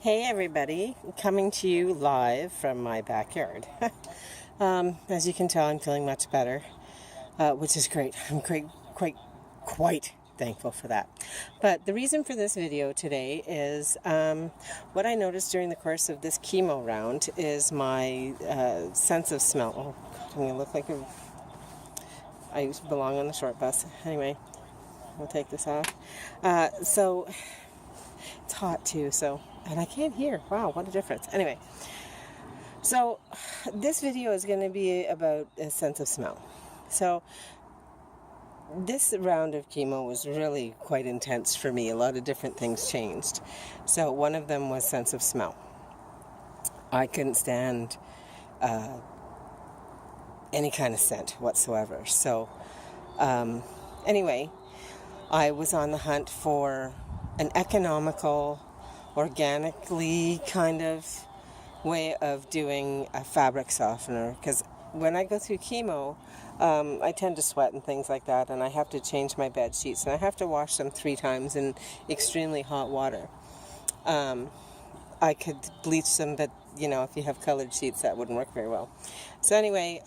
Hey everybody, coming to you live from my backyard. As you can tell, I'm feeling much better, which is great. I'm quite thankful for that. But the reason for this video today is what I noticed during the course of this chemo round is my sense of smell. Oh God, I'm going to look like I belong on the short bus. Anyway, we'll take this off. So it's hot too, and I can't hear. Wow, what a difference. Anyway, so this video is going to be about a sense of smell. So this round of chemo was really quite intense for me. A lot of different things changed. So one of them was sense of smell. I couldn't stand any kind of scent whatsoever. So anyway, I was on the hunt for an economical, organically kind of way of doing a fabric softener, because when I go through chemo, I tend to sweat and things like that, and I have to change my bed sheets, and I have to wash them 3 times in extremely hot water. I could bleach them, but if you have colored sheets, that wouldn't work very well. So anyway,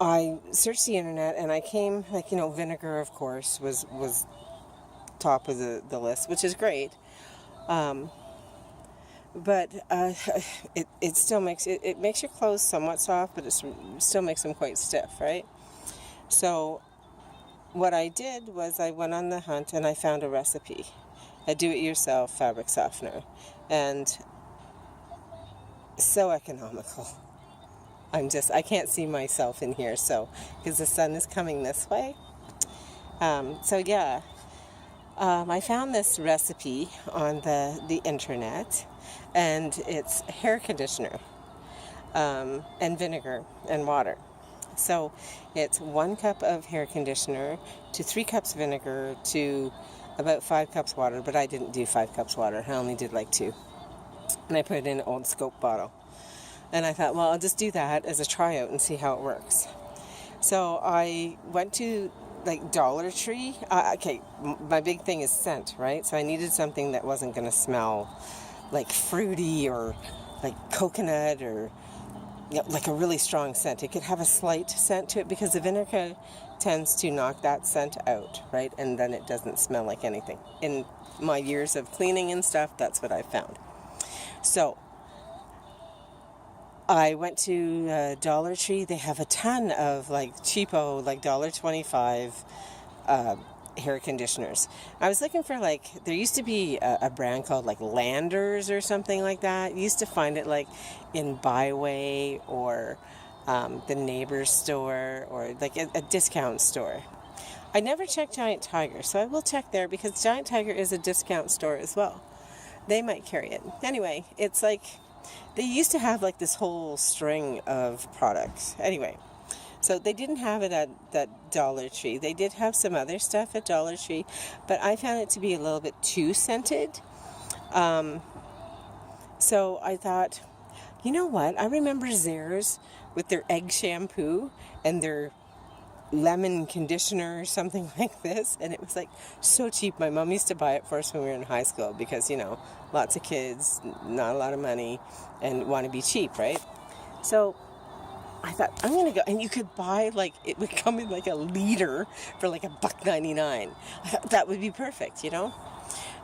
I searched the internet, and I came, vinegar, of course, was top of the list, which is great. But it still makes it makes your clothes somewhat soft, but it still makes them quite stiff, right? So what I did was I went on the hunt and I found a recipe, a do-it-yourself fabric softener, and so economical. I can't see myself in here, because the sun is coming this way. I found this recipe on the internet, and it's hair conditioner and vinegar and water. So it's 1 cup of hair conditioner to 3 cups vinegar to about 5 cups water, but I didn't do 5 cups water. I only did like 2. And I put it in an old Scope bottle. And I thought, well, I'll just do that as a tryout and see how it works. So I went to Dollar Tree. My big thing is scent, right? So I needed something that wasn't going to smell like fruity or like coconut or like a really strong scent. It could have a slight scent to it because the vinegar tends to knock that scent out, right? And then it doesn't smell like anything. In my years of cleaning and stuff, that's what I found. So I went to Dollar Tree. They have a ton of cheapo, $1.25 hair conditioners. I was looking for there used to be a brand called Landers or something like that. You used to find it in Byway or the neighbor's store or a discount store. I never checked Giant Tiger, so I will check there because Giant Tiger is a discount store as well. They might carry it. Anyway, it's they used to have this whole string of products. Anyway, so they didn't have it at that Dollar Tree. They did have some other stuff at Dollar Tree, but I found it to be a little bit too scented. So I thought, you know what? I remember Zares with their egg shampoo and their lemon conditioner or something like this, and it was so cheap. My mom used to buy it for us when we were in high school because lots of kids, not a lot of money, and want to be cheap, right? So I thought, I'm gonna go, and you could buy it would come in a liter for $1.99. I thought that would be perfect,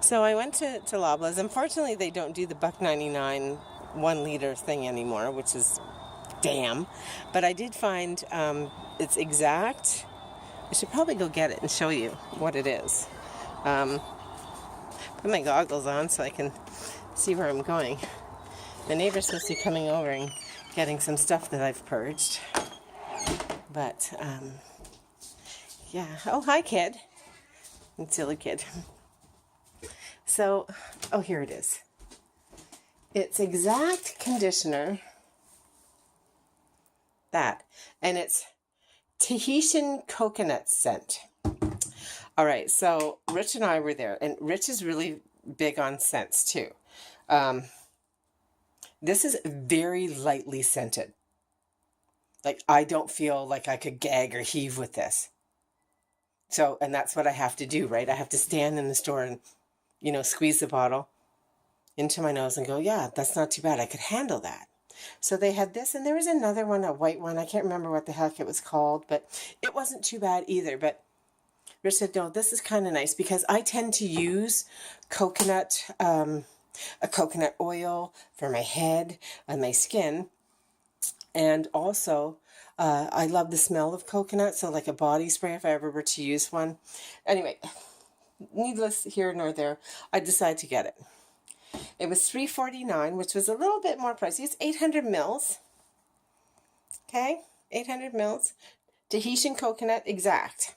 So I went to Loblaws. Unfortunately, they don't do the $1.99 1 liter thing anymore, which is damn. But I did find it's exact. I should probably go get it and show you what it is. Put my goggles on so I can see where I'm going. The neighbor's supposed to be coming over and getting some stuff that I've purged. But, yeah. Oh, hi, kid. Silly kid. So, here it is. It's exact conditioner. That. And it's Tahitian coconut scent. All right, so Rich and I were there, and Rich is really big on scents too. This is very lightly scented. I don't feel like I could gag or heave with this. So, and that's what I have to do, right? I have to stand in the store and squeeze the bottle into my nose and go, yeah, that's not too bad. I could handle that. So they had this, and there was another one, a white one. I can't remember what the heck it was called, but it wasn't too bad either. But Rich said, no, this is kind of nice because I tend to use coconut, a coconut oil for my head and my skin. And also, I love the smell of coconut, so like a body spray if I ever were to use one. Anyway, needless here nor there, I decided to get it. It was $3.49, which was a little bit more pricey. It's 800 mils. Okay, 800 mils. Tahitian coconut exact.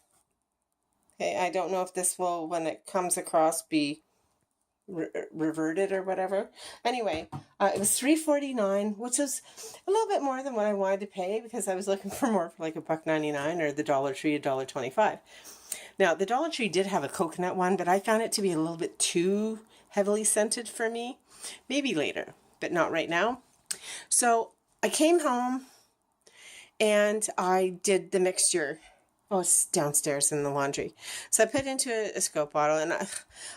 Okay, I don't know if this will, when it comes across, be reverted or whatever. Anyway, it was $3.49, which was a little bit more than what I wanted to pay because I was looking for more for like $1.99 or the Dollar Tree $1.25. Now the Dollar Tree did have a coconut one, but I found it to be a little bit too heavily scented for me. Maybe later, but not right now. So I came home and I did the mixture. Oh, it's downstairs in the laundry. So I put it into a scope bottle, and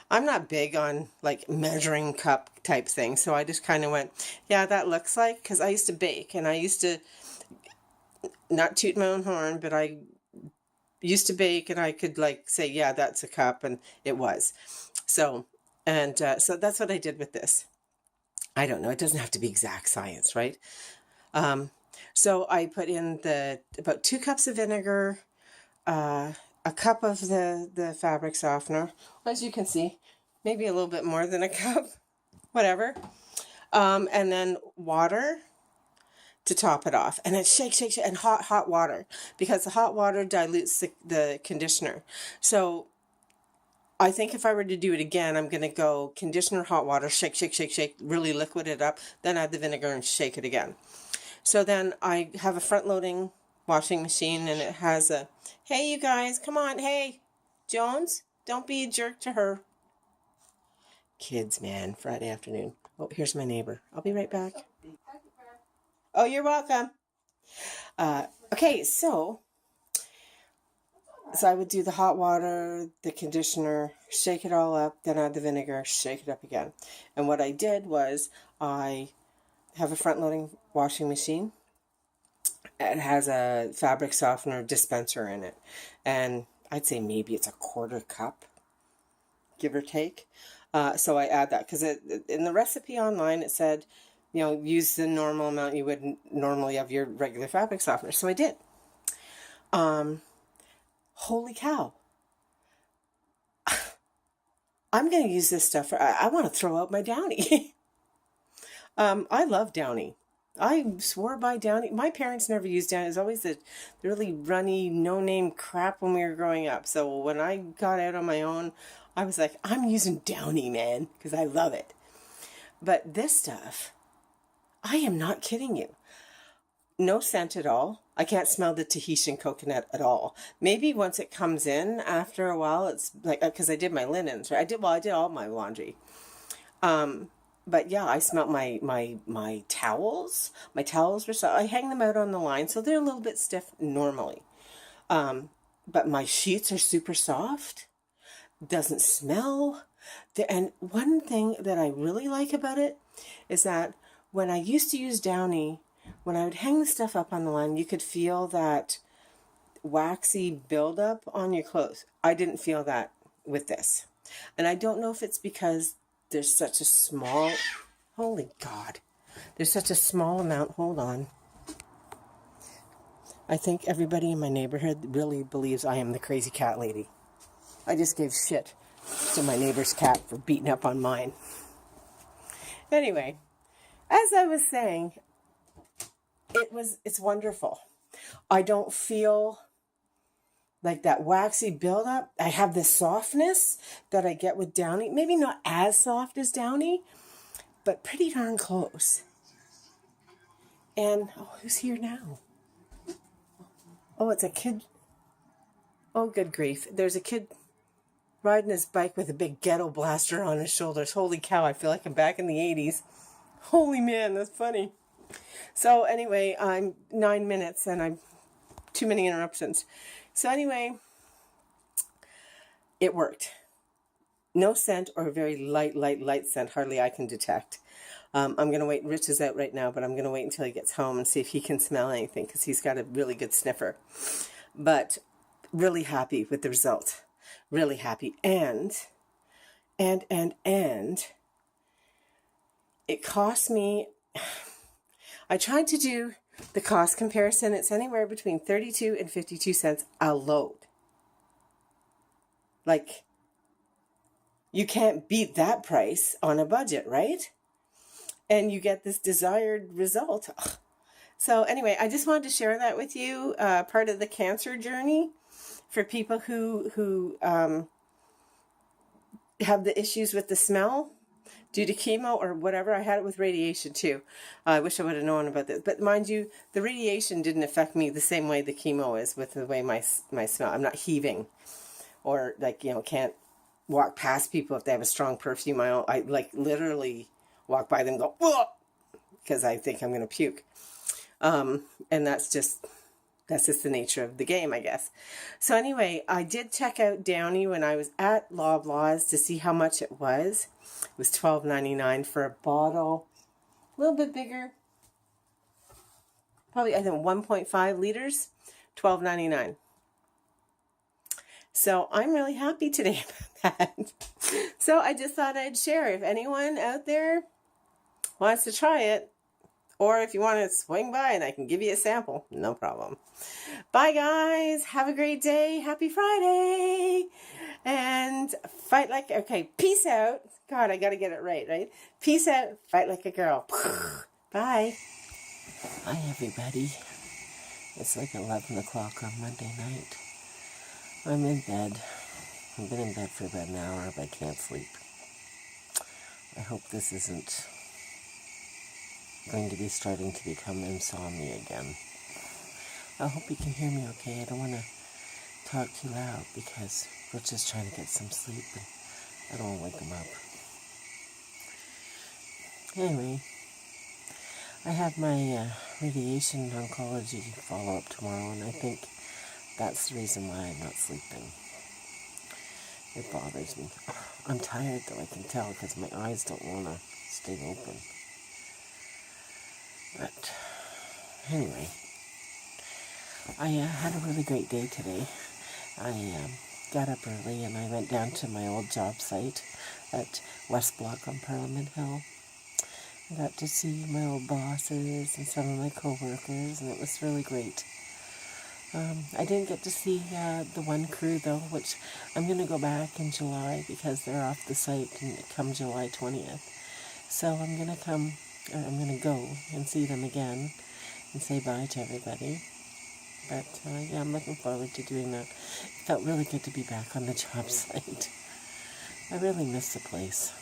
I'm not big on like measuring cup type thing. So I just kind of went, yeah, that looks like, because I used to bake and I used to not toot my own horn, but I used to bake and I could like say, yeah, that's a cup, and it was. So, and so that's what I did with this. I don't know. It doesn't have to be exact science, right? So I put in about 2 cups of vinegar, a cup of the fabric softener, as you can see, maybe a little bit more than a cup, whatever, and then water to top it off, and then shake, and hot water, because the hot water dilutes the conditioner. So I think if I were to do it again, I'm going to go conditioner, hot water, shake, really liquid it up, then add the vinegar and shake it again. So then I have a front-loading washing machine, and it has a, hey, you guys, come on, hey, Jones, don't be a jerk to her. Kids, man, Friday afternoon. Oh, here's my neighbor. I'll be right back. Oh, you're welcome. Okay, so I would do the hot water, the conditioner, shake it all up, then add the vinegar, shake it up again. And what I did was I have a front-loading washing machine. It has a fabric softener dispenser in it, and I'd say maybe it's a 1/4 cup, give or take. So I add that because in the recipe online it said, use the normal amount you would normally of your regular fabric softener. So I did. Holy cow! I'm going to use this stuff I want to throw out my Downy. I love Downy. I swore by Downy. My parents never used Downy. It was always the really runny, no-name crap when we were growing up. So when I got out on my own, I was like, I'm using Downy, man, because I love it. But this stuff, I am not kidding you. No scent at all. I can't smell the Tahitian coconut at all. Maybe once it comes in after a while, it's like, because I did my linens, right? I did all my laundry. But yeah, I smelled my towels. My towels were I hang them out on the line, so they're a little bit stiff normally. But my sheets are super soft. Doesn't smell. And one thing that I really like about it is that when I used to use Downy, when I would hang the stuff up on the line, you could feel that waxy buildup on your clothes. I didn't feel that with this. And I don't know if it's because there's such a small, holy God, there's such a small amount. Hold on. I think everybody in my neighborhood really believes I am the crazy cat lady. I just gave shit to my neighbor's cat for beating up on mine. Anyway, as I was saying, it's wonderful. I don't feel like that waxy buildup. I have this softness that I get with Downy. Maybe not as soft as Downy, but pretty darn close. And, who's here now? Oh, it's a kid. Oh, good grief. There's a kid riding his bike with a big ghetto blaster on his shoulders. Holy cow, I feel like I'm back in the 80s. Holy man, that's funny. So anyway, I'm 9 minutes and I'm too many interruptions. So anyway, it worked. no scent or a very light scent, hardly I can detect. I'm going to wait. Rich is out right now, but I'm going to wait until he gets home and see if he can smell anything, because he's got a really good sniffer. But really happy with the result. Really happy. And it cost me, I tried to do the cost comparison. It's anywhere between 32 and 52 cents a load. Like, you can't beat that price on a budget, right? And you get this desired result. So anyway, I just wanted to share that with you, part of the cancer journey for people who have the issues with the smell due to chemo or whatever. I had it with radiation too. I wish I would have known about this. But mind you, the radiation didn't affect me the same way the chemo is with the way my smell. I'm not heaving or like, can't walk past people if they have a strong perfume. I like literally walk by them and go, whoa, because I think I'm going to puke. And that's just the nature of the game, I guess. So anyway, I did check out Downy when I was at Loblaws to see how much it was. It was $12.99 for a bottle, a little bit bigger, probably I think 1.5 liters, $12.99. So I'm really happy today about that. So I just thought I'd share. If anyone out there wants to try it, or if you want to swing by and I can give you a sample, no problem. Bye, guys. Have a great day. Happy Friday. And fight like, okay, peace out. God, I got to get it right? Peace out. Fight like a girl. Bye. Hi, everybody. It's like 11 o'clock on Monday night. I'm in bed. I've been in bed for about an hour, but I can't sleep. I hope this isn't going to be starting to become insomnia again. I hope you can hear me okay. I don't want to talk too loud because Rich is trying to get some sleep and I don't want to wake him up. Anyway, I have my radiation oncology follow-up tomorrow, and I think that's the reason why I'm not sleeping. It bothers me. I'm tired though, I can tell, because my eyes don't want to stay open. But anyway, I had a really great day today. I got up early and I went down to my old job site at West Block on Parliament Hill. I got to see my old bosses and some of my co-workers, and it was really great. I didn't get to see the one crew though, which I'm going to go back in July because they're off the site come July 20th. So I'm going to go and see them again and say bye to everybody. But yeah, I'm looking forward to doing that. It felt really good to be back on the job site. I really miss the place.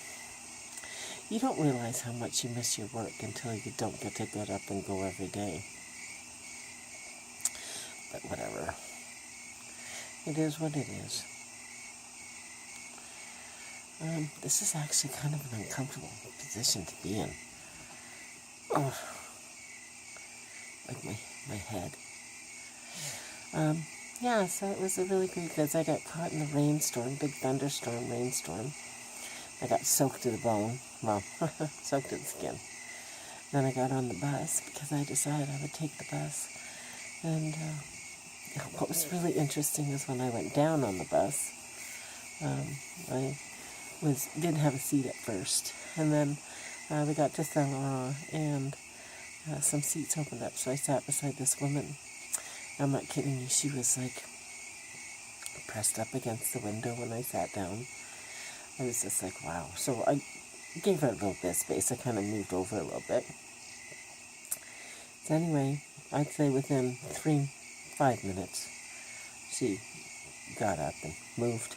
You don't realize how much you miss your work until you don't get to get up and go every day. But whatever. It is what it is. This is actually kind of an uncomfortable position to be in. Oh, like my head. Yeah, so it was a really great because I got caught in a rainstorm, big thunderstorm, rainstorm. I got soaked to the bone. Well, soaked to the skin. Then I got on the bus because I decided I would take the bus. And what was really interesting is when I went down on the bus, I didn't have a seat at first. And then we got to Saint Laurent and some seats opened up. So I sat beside this woman. I'm not kidding you. She was like pressed up against the window when I sat down. I was just like, wow. So I gave her a little bit of space. I kind of moved over a little bit. So anyway, I'd say within 5 minutes, she got up and moved.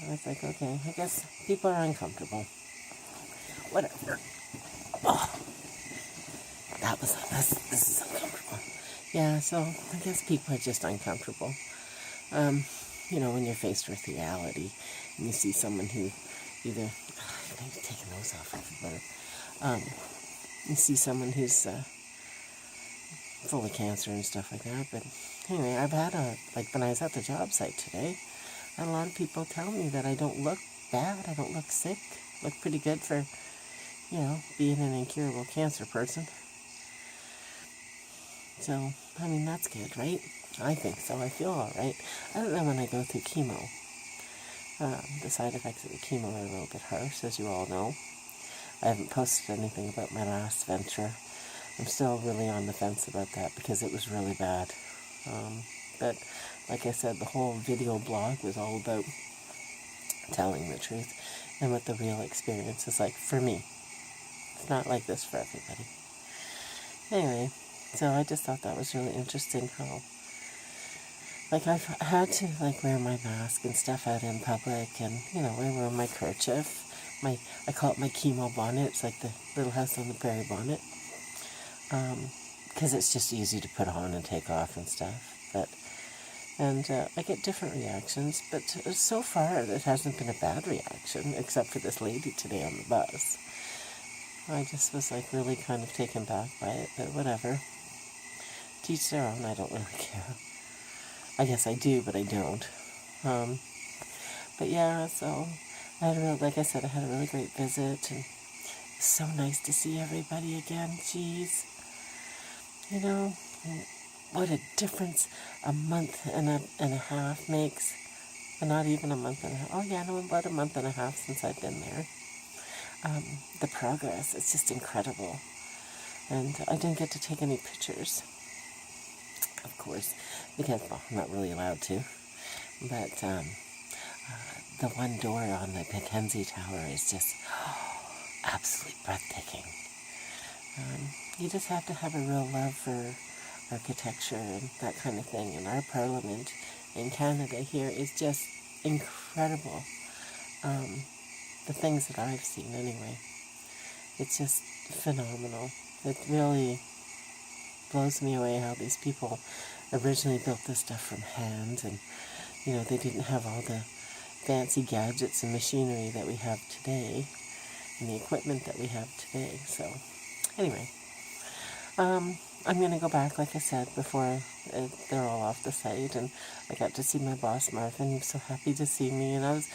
I was like, okay, I guess people are uncomfortable. Whatever. Oh, this is uncomfortable. Yeah, so I guess people are just uncomfortable. When you're faced with reality and you see someone who either, I need to take a nose off, it's better. You see someone who's full of cancer and stuff like that. But anyway, I've had when I was at the job site today, And a lot of people tell me that I don't look bad, I don't look sick, look pretty good for, being an incurable cancer person. So, I mean, that's good, right? I think so. I feel all right. I don't know when I go through chemo. The side effects of the chemo are a little bit harsh, as you all know. I haven't posted anything about my last venture. I'm still really on the fence about that because it was really bad. But like I said, the whole video blog was all about telling the truth and what the real experience is like for me. It's not like this for everybody. Anyway, so I just thought that was really interesting how, like, I've had to, like, wear my mask and stuff out in public, and, I wear my kerchief. I call it my chemo bonnet. It's like the Little House on the Prairie bonnet. Because it's just easy to put on and take off and stuff. And I get different reactions, but so far it hasn't been a bad reaction, except for this lady today on the bus. I just was, like, really kind of taken back by it, but whatever. Teach their own, I don't really care. I guess I do, but I don't. But yeah, so like I said, I had a really great visit, and it's so nice to see everybody again. Jeez. What a difference a month and a half makes. And not even a month and a half. Oh yeah, no, about a month and a half since I've been there. The progress, it's just incredible. And I didn't get to take any pictures, of course, because, well, I'm not really allowed to. But the one door on the Mackenzie Tower is just absolutely breathtaking. You just have to have a real love for architecture and that kind of thing. And our parliament in Canada here is just incredible. The things that I've seen anyway. It's just phenomenal. It really blows me away how these people originally built this stuff from hand, and they didn't have all the fancy gadgets and machinery that we have today and the equipment that we have today. So anyway, I'm going to go back, like I said, before they're all off the site, and I got to see my boss, Marvin. He was so happy to see me, and I was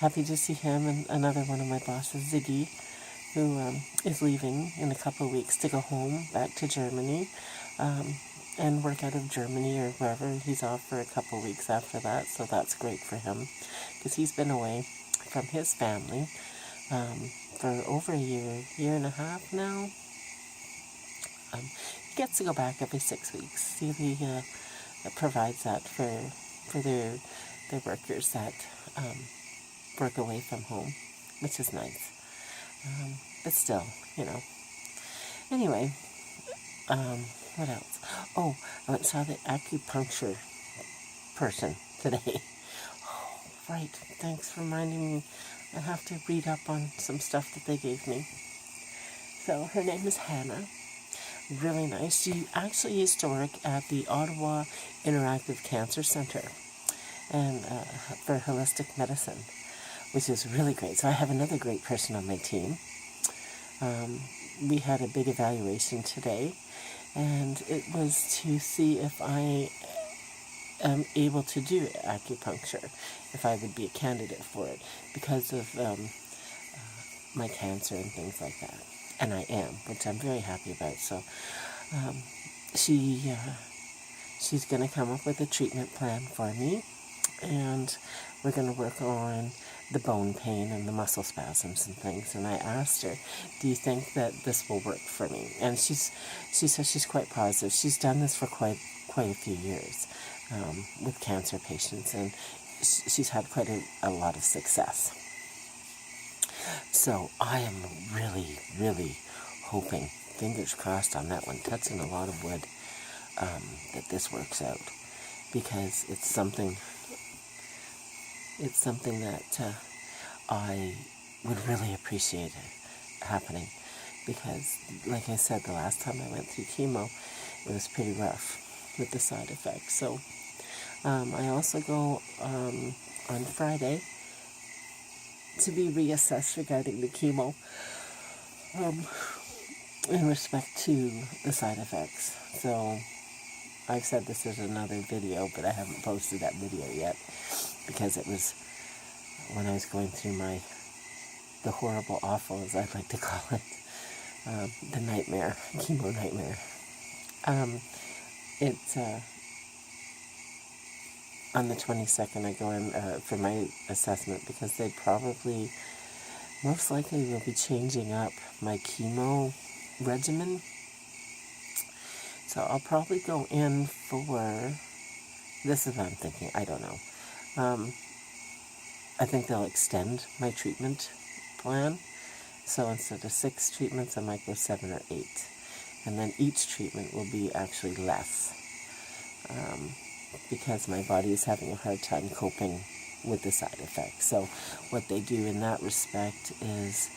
happy to see him, and another one of my bosses, Ziggy, who is leaving in a couple of weeks to go home, back to Germany, and work out of Germany or wherever. He's off for a couple of weeks after that, so that's great for him, because he's been away from his family for over a year and a half now. He gets to go back every 6 weeks. He provides that for their workers that work away from home, which is nice. But still, Anyway, what else? Oh, I went and saw the acupuncture person today. Oh, right. Thanks for reminding me. I have to read up on some stuff that they gave me. So her name is Hannah. Really nice. She actually used to work at the Ottawa Interactive Cancer Center and for holistic medicine, which is really great. So I have another great person on my team. We had a big evaluation today, and it was to see if I am able to do acupuncture, if I would be a candidate for it, because of my cancer and things like that. And I am, which I'm very happy about. So she's going to come up with a treatment plan for me, and we're going to work on the bone pain and the muscle spasms and things. And I asked her, do you think that this will work for me? And she says she's quite positive. She's done this for quite a few years with cancer patients, and she's had quite a lot of success. So I am really, really hoping, fingers crossed on that one, touching a lot of wood, that this works out, because it's something that I would really appreciate happening, because, like I said, the last time I went through chemo, it was pretty rough with the side effects. So I also go on Friday to be reassessed regarding the chemo in respect to the side effects. So I've said this is another video, but I haven't posted that video yet. because it was when I was going through the horrible, awful, as I'd like to call it, the nightmare, chemo nightmare. It's on the 22nd I go in for my assessment, because they probably, most likely, will be changing up my chemo regimen. So I'll probably go in for, this is what I'm thinking, I don't know. I think they'll extend my treatment plan. So instead of 6 treatments, I might go 7 or 8. And then each treatment will be actually less. Because my body is having a hard time coping with the side effects. So what they do in that respect is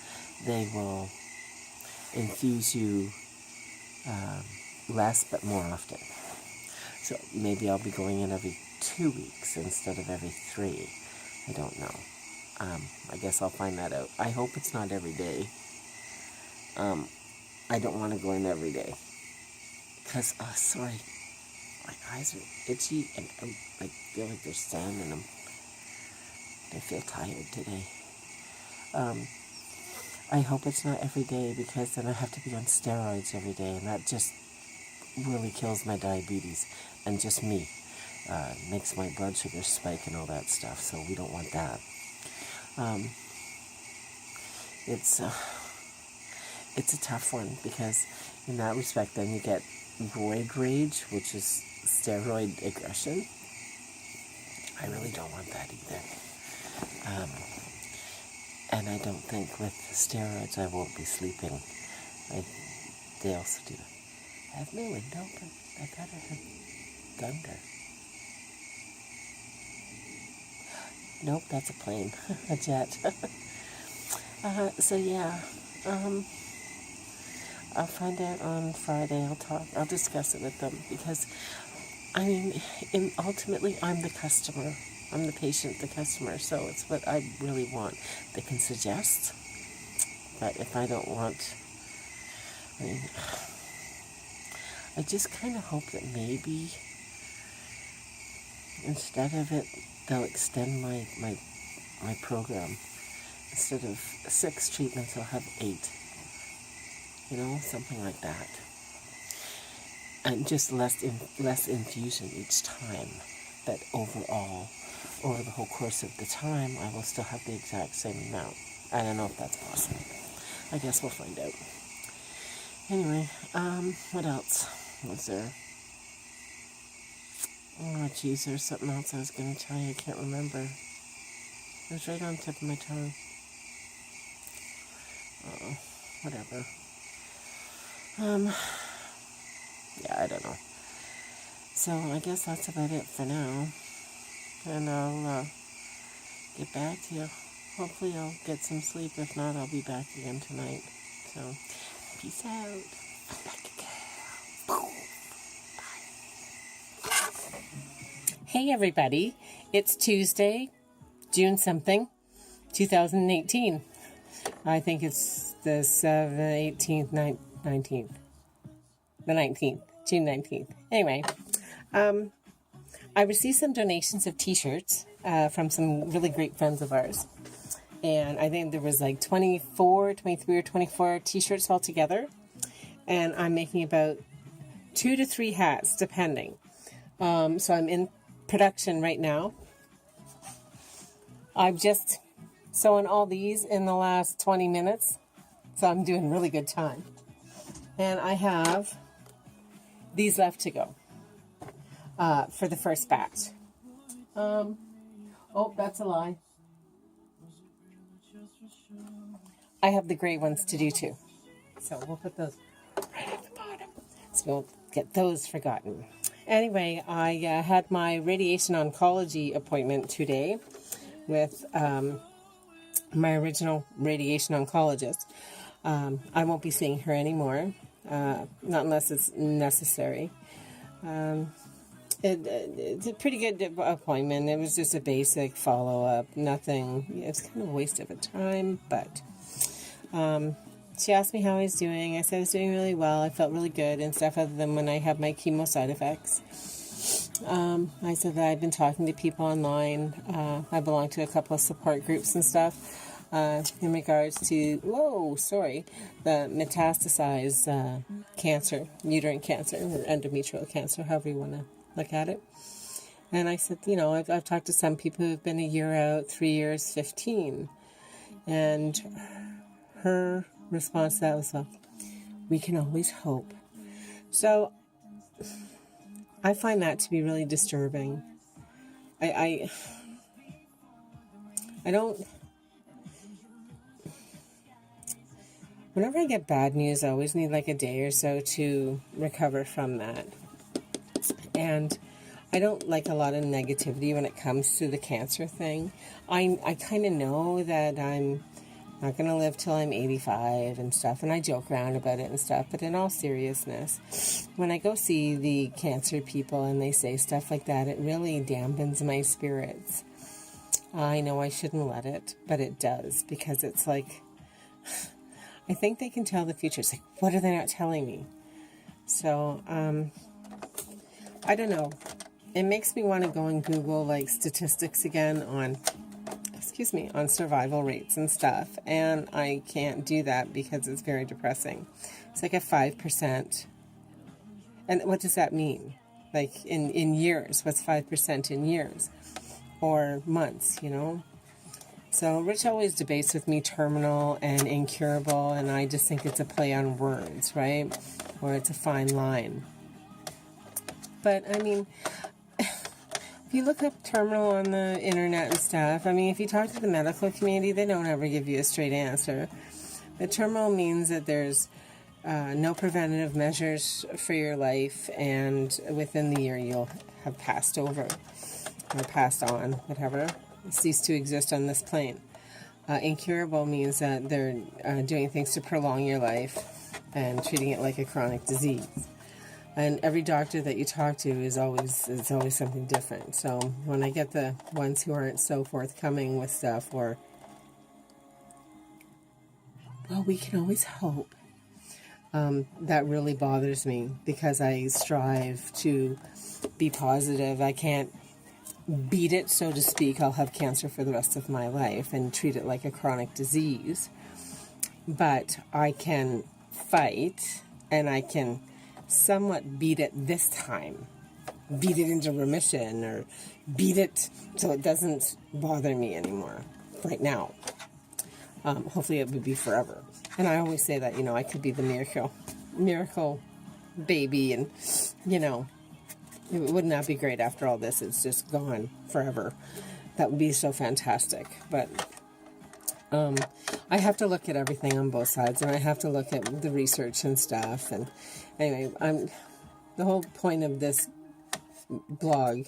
they will infuse you less but more often. So maybe I'll be going in every 2 weeks instead of every 3. I don't know. I guess I'll find that out. I hope it's not every day. I don't want to go in every day. Because, sorry, my eyes are itchy and I feel like there's sand in them. I feel tired today. I hope it's not every day, because then I have to be on steroids every day, and that just really kills my diabetes, and just me. Makes my blood sugar spike and all that stuff, so we don't want that. It's a tough one, because in that respect then you get roid rage, which is steroid aggression. I really don't want that either. And I don't think with steroids I won't be sleeping. They also do. I have my window open. I thought I heard thunder. Nope, that's a plane. A jet. So yeah. I'll find out on Friday. I'll discuss it with them, because I mean, ultimately I'm the customer. I'm the patient, the customer, so it's what I really want. They can suggest, but if I don't want, I mean, I just kind of hope that maybe instead of it, they'll extend my program. Instead of 6 treatments, I'll have 8. You know, something like that. And just less infusion each time. But overall, over the whole course of the time, I will still have the exact same amount. I don't know if that's possible. I guess we'll find out. Anyway, what else was there? Oh, geez, there's something else I was going to tell you. I can't remember. It was right on the tip of my tongue. Whatever. Yeah, I don't know. So I guess that's about it for now. And I'll get back to you. Hopefully I'll get some sleep. If not, I'll be back again tonight. So, peace out. I'm back again. Boom. Bye. Hey everybody. It's Tuesday, June something, 2018. I think it's the 18th, 19th. The 19th, June 19th. Anyway, I received some donations of t-shirts from some really great friends of ours. And I think there was like 23 or 24 t-shirts altogether. And I'm making about 2 to 3 hats, depending. So I'm in production right now. I've just sewn all these in the last 20 minutes. So I'm doing really good time. And I have these left to go for the first batch. Oh, that's a lie. I have the gray ones to do too. So we'll put those right at the bottom. So we'll get those forgotten. Anyway, I had my radiation oncology appointment today with my original radiation oncologist. I won't be seeing her anymore, not unless it's necessary. It's a pretty good appointment. It was just a basic follow-up, nothing. It's kind of a waste of a time, but she asked me how I was doing. I said I was doing really well. I felt really good and stuff, other than when I have my chemo side effects. I said that I've been talking to people online. I belong to a couple of support groups and stuff in regards to, the metastasized cancer, uterine cancer, or endometrial cancer, however you want to look at it. And I said, I've talked to some people who have been a year out, 3 years, 15. And her response to that was, well, we can always hope. So I find that to be really disturbing. I don't... Whenever I get bad news, I always need like a day or so to recover from that. And I don't like a lot of negativity when it comes to the cancer thing. I kind of know that I'm not going to live till I'm 85 and stuff, and I joke around about it and stuff, but in all seriousness, when I go see the cancer people and they say stuff like that, it really dampens my spirits. I know I shouldn't let it, but it does, because it's like, I think they can tell the future. It's like, what are they not telling me? So, I don't know. It makes me want to go and Google like statistics again on survival rates and stuff. And I can't do that because it's very depressing. It's like a 5%. And what does that mean? Like in years, what's 5% in years or months, So Rich always debates with me terminal and incurable, and I just think it's a play on words, right? Or it's a fine line. But, I mean, if you look up terminal on the internet and stuff, if you talk to the medical community, they don't ever give you a straight answer. But terminal means that there's no preventative measures for your life, and within the year you'll have passed over, or passed on, whatever, cease to exist on this plane. Incurable means that they're doing things to prolong your life and treating it like a chronic disease. And every doctor that you talk to is always something different. So when I get the ones who aren't so forthcoming with stuff, or, well, we can always hope, that really bothers me, because I strive to be positive. I can't beat it, so to speak. I'll have cancer for the rest of my life and treat it like a chronic disease. But I can fight, and I can somewhat beat it this time. Beat it into remission, or beat it so it doesn't bother me anymore right now. Hopefully it would be forever. And I always say that, I could be the miracle baby, and, it would not be great after all this. It's just gone forever. That would be so fantastic. But I have to look at everything on both sides, and I have to look at the research and stuff. And anyway, the whole point of this blog,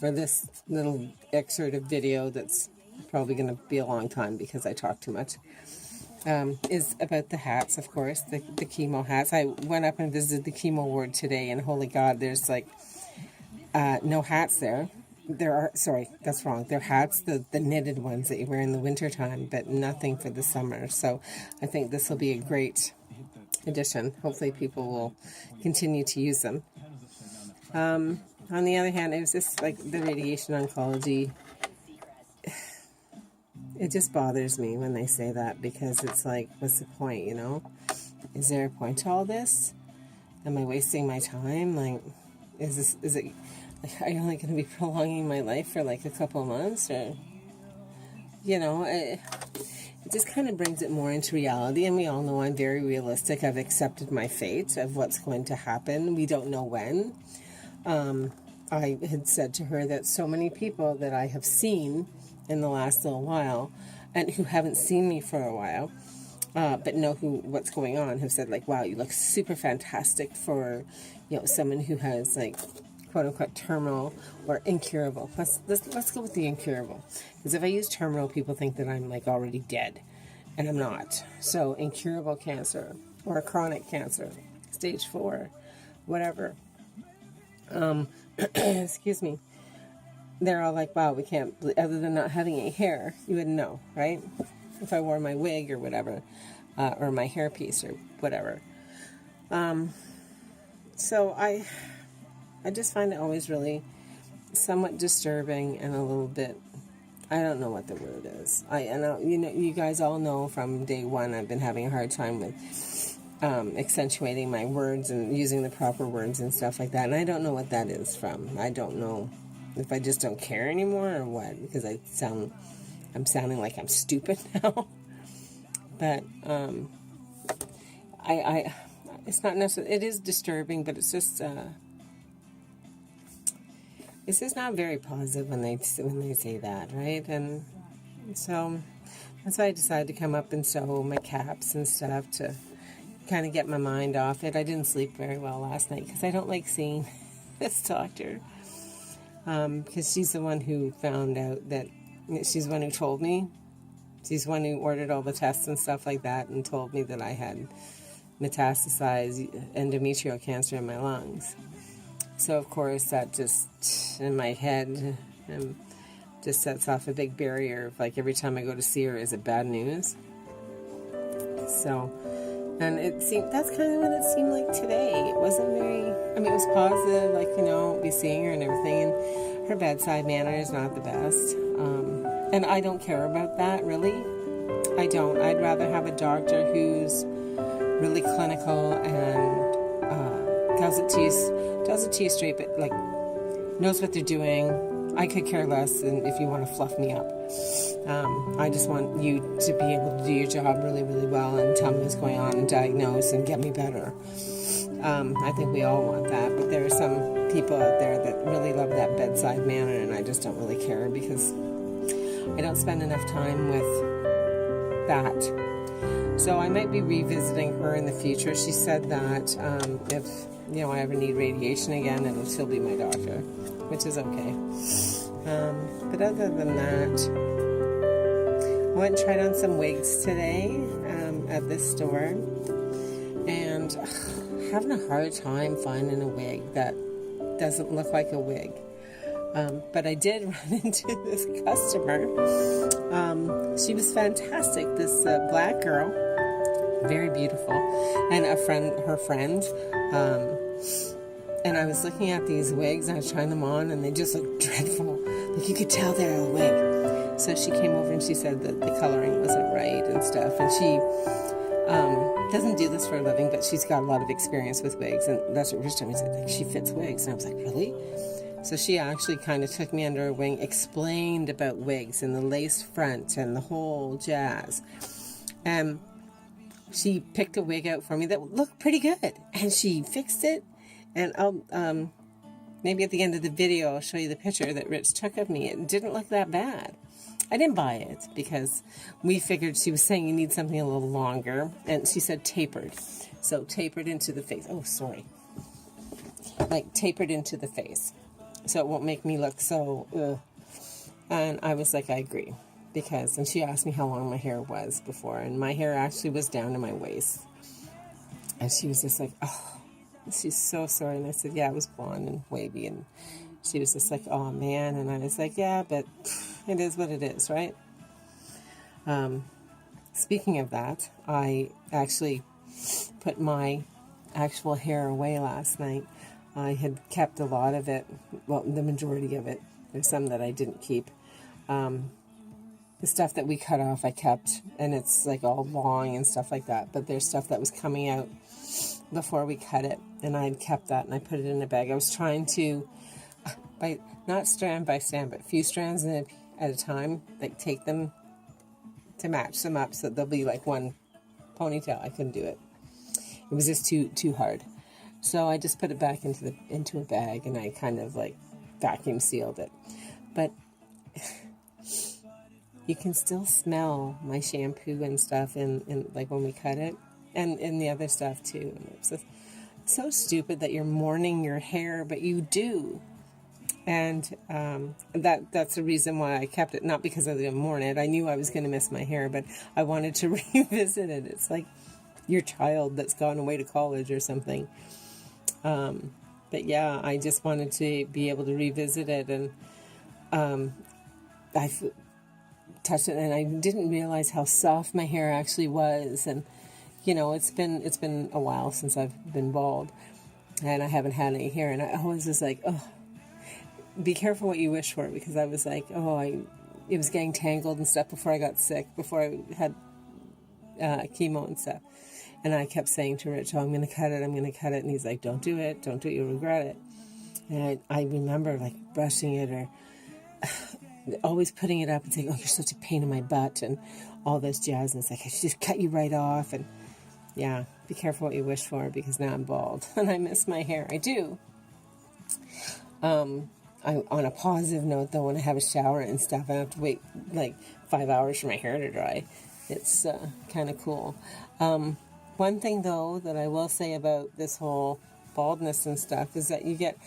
or this little excerpt of video that's probably going to be a long time because I talk too much, is about the hats, of course, the chemo hats. I went up and visited the chemo ward today, and holy God, there's like no hats there. There are, sorry, that's wrong. They're hats, the knitted ones that you wear in the wintertime, but nothing for the summer. So I think this will be a great addition. Hopefully people will continue to use them. On the other hand, it was just like the radiation oncology. It just bothers me when they say that, because it's like, what's the point, Is there a point to all this? Am I wasting my time? Like, is it... Like, are you only going to be prolonging my life for like a couple of months? Or, it just kind of brings it more into reality. And we all know I'm very realistic. I've accepted my fate of what's going to happen. We don't know when. I had said to her that so many people that I have seen in the last little while, and who haven't seen me for a while, but know what's going on, have said like, wow, you look super fantastic for, someone who has like, quote-unquote terminal or incurable. Let's go with the incurable, because if I use terminal, people think that I'm like already dead, and I'm not. So incurable cancer, or chronic cancer, stage 4, whatever. Excuse me. They're all like, wow, we can't, other than not having any hair, you wouldn't know, right? If I wore my wig or whatever, or my hairpiece or whatever. So I just find it always really somewhat disturbing and a little bit, I don't know what the word is. I know, you guys all know from day one I've been having a hard time with accentuating my words and using the proper words and stuff like that. And I don't know what that is from. I don't know if I just don't care anymore or what, because I'm sounding like I'm stupid now. But it's not necessarily, it is disturbing, but it's just not very positive when they say that, right? And so that's why I decided to come up and sew my caps and stuff to kind of get my mind off it. I didn't sleep very well last night because I don't like seeing this doctor, because she's the one who found out that, she's the one who told me. She's the one who ordered all the tests and stuff like that and told me that I had metastasized endometrial cancer in my lungs. So, of course, that just, in my head, just sets off a big barrier of, like, every time I go to see her, is it bad news? So, and that's kind of what it seemed like today. It wasn't very, it was positive, like, be seeing her and everything, and her bedside manner is not the best. And I don't care about that, really. I don't. I'd rather have a doctor who's really clinical and tells it to you straight, but, like, knows what they're doing. I could care less than if you want to fluff me up. I just want you to be able to do your job really, really well and tell me what's going on and diagnose and get me better. I think we all want that, but there are some people out there that really love that bedside manner, and I just don't really care because I don't spend enough time with that. So I might be revisiting her in the future. She said that if I ever need radiation again, it'll still be my doctor, which is okay. But other than that, I went and tried on some wigs today at this store, and having a hard time finding a wig that doesn't look like a wig. But I did run into this customer. She was fantastic. This black girl, very beautiful, and her friend. And I was looking at these wigs, and I was trying them on, and they just looked dreadful. Like, you could tell they're a wig. So she came over and she said that the coloring wasn't right and stuff. And she doesn't do this for a living, but she's got a lot of experience with wigs. And that's what Rich told me. He said, like, she fits wigs. And I was like, really? So she actually kind of took me under her wing, explained about wigs and the lace front and the whole jazz. And she picked a wig out for me that looked pretty good. And she fixed it. And I'll maybe at the end of the video, I'll show you the picture that Rich took of me. It didn't look that bad. I didn't buy it because we figured she was saying you need something a little longer. And she said tapered. So tapered into the face. Oh, sorry. Like tapered into the face. So it won't make me look so, And I was like, I agree. And she asked me how long my hair was before. And my hair actually was down to my waist. And she was just like, oh, she's so sorry. And I said, yeah, it was blonde and wavy. And she was just like, oh, man. And I was like, yeah, but it is what it is, right? Speaking of that, I actually put my actual hair away last night. I had kept a lot of it, well, the majority of it. There's some that I didn't keep. The stuff that we cut off, I kept, and it's like all long and stuff like that. But there's stuff that was coming out before we cut it, and I had kept that, and I put it in a bag. I was trying to, not strand by strand, but a few strands at a time, like take them to match them up so that they'll be like one ponytail. I couldn't do it. It was just too hard. So I just put it back into a bag, and I kind of like vacuum sealed it. But you can still smell my shampoo and stuff in like when we cut it, and in the other stuff too. And it's just so stupid that you're mourning your hair, but you do. And that's the reason why I kept it, not because I didn't mourn it. I knew I was going to miss my hair, but I wanted to revisit it. It's like your child that's gone away to college or something. But yeah, I just wanted to be able to revisit it, and I touched it, and I didn't realize how soft my hair actually was. And it's been a while since I've been bald, and I haven't had any hair, and I always was like, oh, be careful what you wish for, because I was like, oh, it was getting tangled and stuff before I got sick, before I had chemo and stuff. And I kept saying to Rich, oh, I'm going to cut it, I'm going to cut it. And he's like, don't do it, you'll regret it. And I remember like brushing it or always putting it up and saying, oh, you're such a pain in my butt and all this jazz. And it's like, I should just cut you right off. And yeah, be careful what you wish for, because now I'm bald and I miss my hair. I do. On a positive note, though, when I have a shower and stuff, I have to wait like 5 hours for my hair to dry. It's kind of cool. One thing, though, that I will say about this whole baldness and stuff is that you get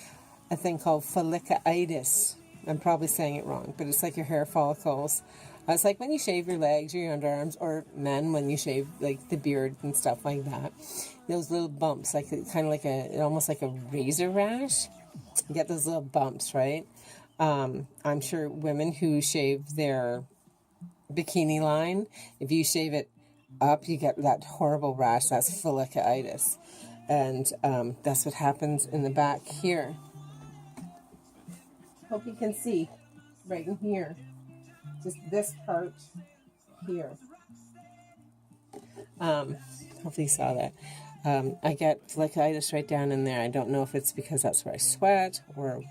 a thing called follicleitis. I'm probably saying it wrong, but it's like your hair follicles. It's like when you shave your legs or your underarms, or men when you shave like the beard and stuff like that. Those little bumps, like kind of like almost like a razor rash. You get those little bumps, right? I'm sure women who shave their bikini line, if you shave it up, you get that horrible rash. That's follicleitis. And that's what happens in the back here. Hope you can see right in here. Just this part here. Hopefully you saw that. I get follicleitis right down in there. I don't know if it's because that's where I sweat or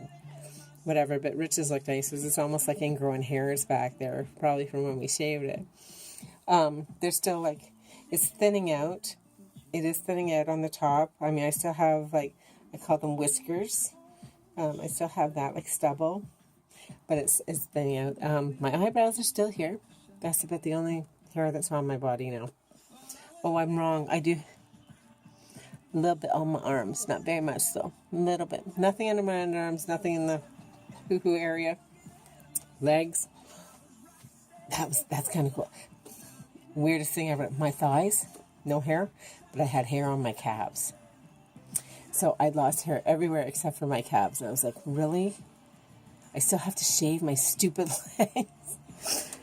whatever, but Rich has looked nice. It's almost like ingrowing hairs back there, probably from when we shaved it. There's still like, it's thinning out. It is thinning out on the top. I mean, I still have like, I call them whiskers. I still have that like stubble, but it's thinning out. My eyebrows are still here. That's about the only hair that's on my body now. Oh, I'm wrong. I do a little bit on my arms, not very much though. A little bit. Nothing under my underarms, nothing in the hoo-hoo area. Legs. That's kind of cool. Weirdest thing ever. My thighs, no hair, but I had hair on my calves. So I lost hair everywhere except for my calves. And I was like, really? I still have to shave my stupid legs.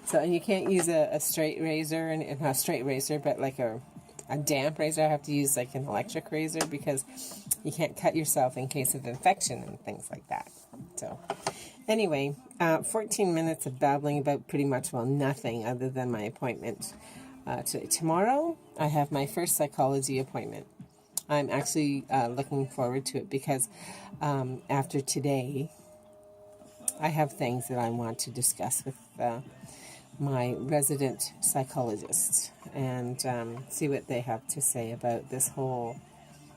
So, and you can't use a straight razor, and not a straight razor, but like a damp razor. I have to use like an electric razor, because you can't cut yourself in case of infection and things like that. So anyway, 14 minutes of babbling about pretty much, well, nothing other than my appointment. Tomorrow, I have my first psychology appointment. I'm actually looking forward to it, because after today, I have things that I want to discuss with my resident psychologist, and see what they have to say about this whole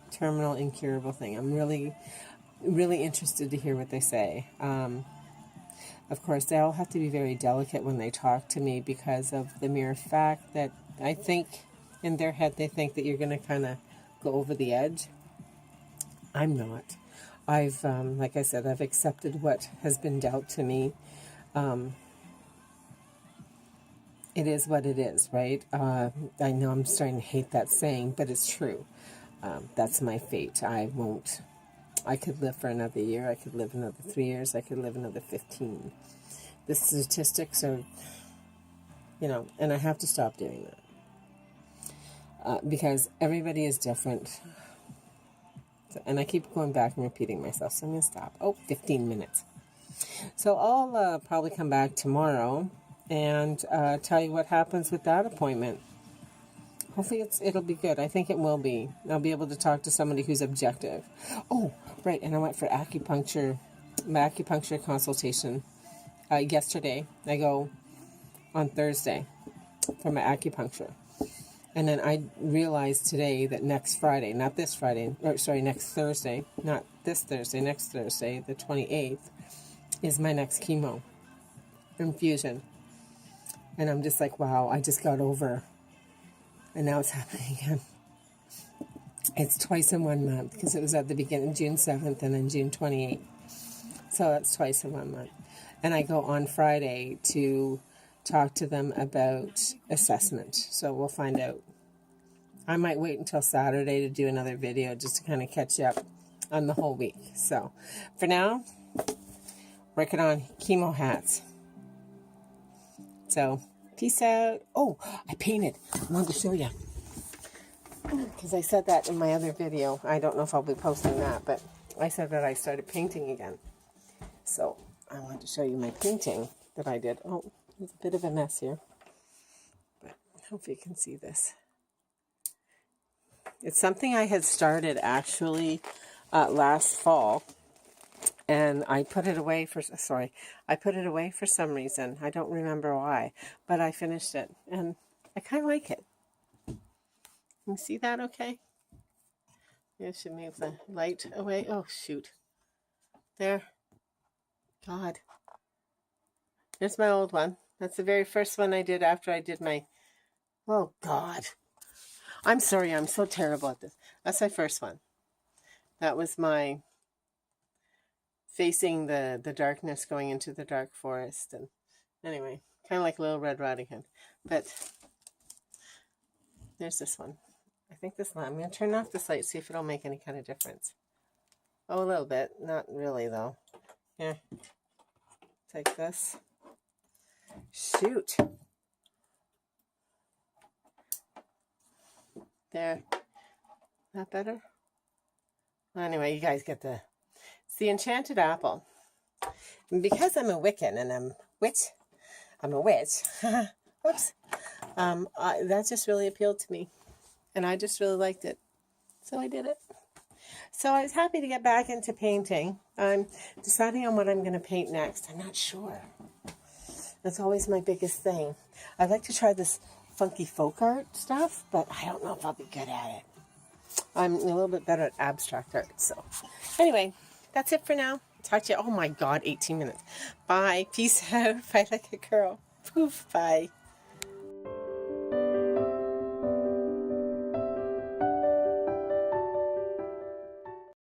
terminal incurable thing. I'm really, really interested to hear what they say. Of course, they all have to be very delicate when they talk to me, because of the mere fact that I think in their head they think that you're going to kind of go over the edge. I'm not. I've, like I said, I've accepted what has been dealt to me. It is what it is, right? I know I'm starting to hate that saying, but it's true. That's my fate. I could live for another year. I could live another 3 years. I could live another 15. The statistics are, and I have to stop doing that. Because everybody is different. And I keep going back and repeating myself, so I'm going to stop. 15 minutes. So I'll probably come back tomorrow and tell you what happens with that appointment. Hopefully it'll be good. I think it will be. I'll be able to talk to somebody who's objective. Oh, right, and I went for my acupuncture consultation yesterday. I go on Thursday for my acupuncture. And then I realized today that next Thursday, the 28th, is my next chemo infusion. And I'm just like, wow, I just got over. And now it's happening again. It's twice in 1 month, because it was at the beginning, June 7th, and then June 28th. So that's twice in 1 month. And I go on Friday to talk to them about assessment. So we'll find out. I might wait until Saturday to do another video just to kind of catch up on the whole week. So for now, working on chemo hats. So peace out. Oh, I painted. I wanted to show you. because I said that in my other video. I don't know if I'll be posting that, but I said that I started painting again. So I want to show you my painting that I did. Oh, it's a bit of a mess here, but I hope you can see this. It's something I had started actually last fall, and I put it away for, I put it away for some reason. I don't remember why, but I finished it, and I kind of like it. Can you see that okay? I should move the light away. Oh, shoot. There. God. There's my old one. That's the very first one I did after I did my... Oh, God. I'm sorry. I'm so terrible at this. That's my first one. That was my facing the darkness, going into the dark forest. And anyway, kind of like Little Red Riding Hood. But there's this one. I think this one. I'm going to turn off this light, see if it'll make any kind of difference. Oh, a little bit. Not really, though. Here. Take this. Shoot. There. That better? Well, anyway, you guys get the... It's the enchanted apple. And because I'm a Wiccan and I'm a witch. Whoops. That just really appealed to me. And I just really liked it. So I did it. So I was happy to get back into painting. I'm deciding on what I'm going to paint next. I'm not sure. That's always my biggest thing. I'd like to try this funky folk art stuff, but I don't know if I'll be good at it. I'm a little bit better at abstract art. So anyway, that's it for now. Talk to you. Oh my God, 18 minutes. Bye. Peace out. Fight like a girl. Poof. Bye.